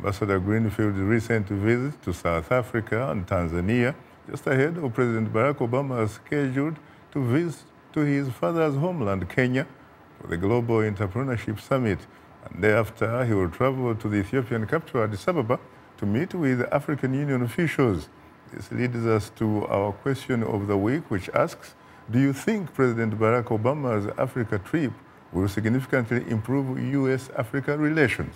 Ambassador Greenfield's recent visit to South Africa and Tanzania, just ahead of President Barack Obama, scheduled to visit to his father's homeland, Kenya, for the Global Entrepreneurship Summit. And thereafter, he will travel to the Ethiopian capital, Addis Ababa, to meet with African Union officials. This leads us to our question of the week, which asks, do you think President Barack Obama's Africa trip will significantly improve U.S.-Africa relations?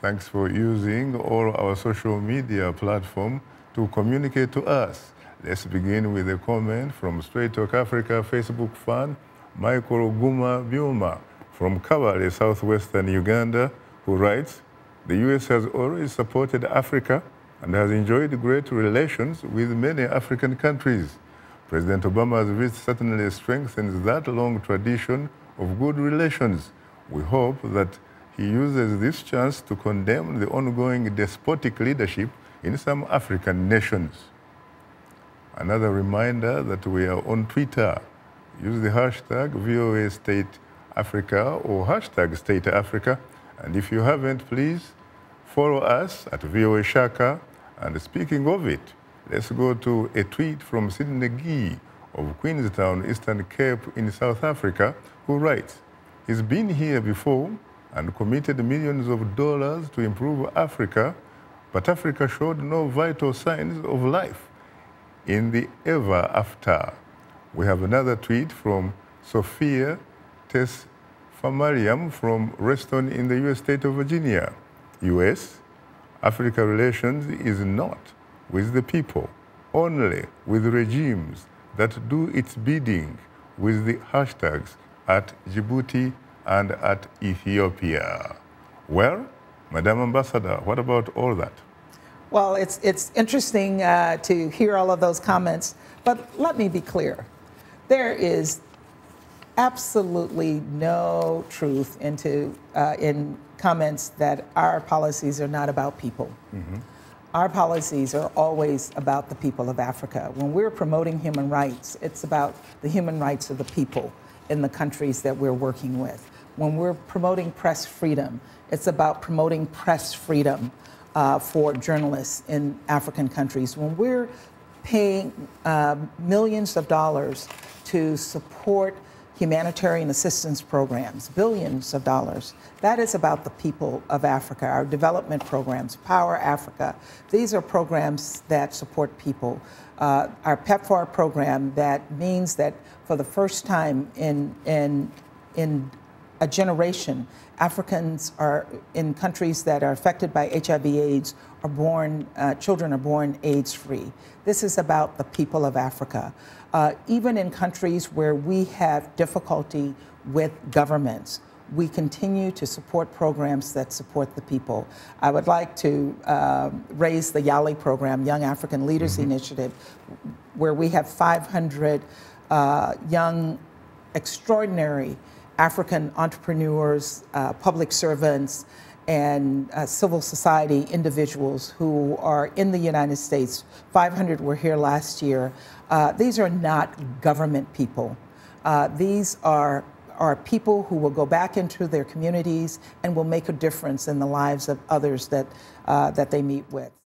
Thanks for using all our social media platforms to communicate to us. Let's begin with a comment from Straight Talk Africa Facebook fan Michael Guma Byuma from Kabale, southwestern Uganda, who writes, the U.S. has always supported Africa and has enjoyed great relations with many African countries. President Obama's visit certainly strengthens that long tradition of good relations. We hope that he uses this chance to condemn the ongoing despotic leadership in some African nations. Another reminder that we are on Twitter. Use the hashtag VOA State Africa or hashtag State Africa. And if you haven't, please follow us at VOA Shaka. And speaking of it, let's go to a tweet from Sidney Gee of Queenstown, Eastern Cape in South Africa, who writes, he's been here before and committed millions of dollars to improve Africa, but Africa showed no vital signs of life in the ever after. We have another tweet from Sophia Tesfamariam from Reston in the U.S. state of Virginia. U.S.-Africa relations is not with the people, only with regimes that do its bidding, with the hashtags at Djibouti and at Ethiopia. Well, Madam Ambassador, what about all that? Well, it's interesting to hear all of those comments, but let me be clear. There is absolutely no truth in comments that our policies are not about people. Mm-hmm. Our policies are always about the people of Africa. When we're promoting human rights, it's about the human rights of the people in the countries that we're working with. When we're promoting press freedom, it's about promoting press freedom for journalists in African countries. When we're paying millions of dollars to support humanitarian assistance programs, billions of dollars, that is about the people of Africa. Our development programs, Power Africa, these are programs that support people. Our PEPFAR program, that means that for the first time in a generation, Africans are in countries that are affected by HIV/AIDS are born, children are born AIDS-free. This is about the people of Africa. Even in countries where we have difficulty with governments, we continue to support programs that support the people. I would like to raise the YALI program, Young African Leaders Initiative, where we have 500 young, extraordinary African entrepreneurs, public servants, and civil society individuals who are in the United States. 500 were here last year. These are not government people. These are people who will go back into their communities and will make a difference in the lives of others that they meet with.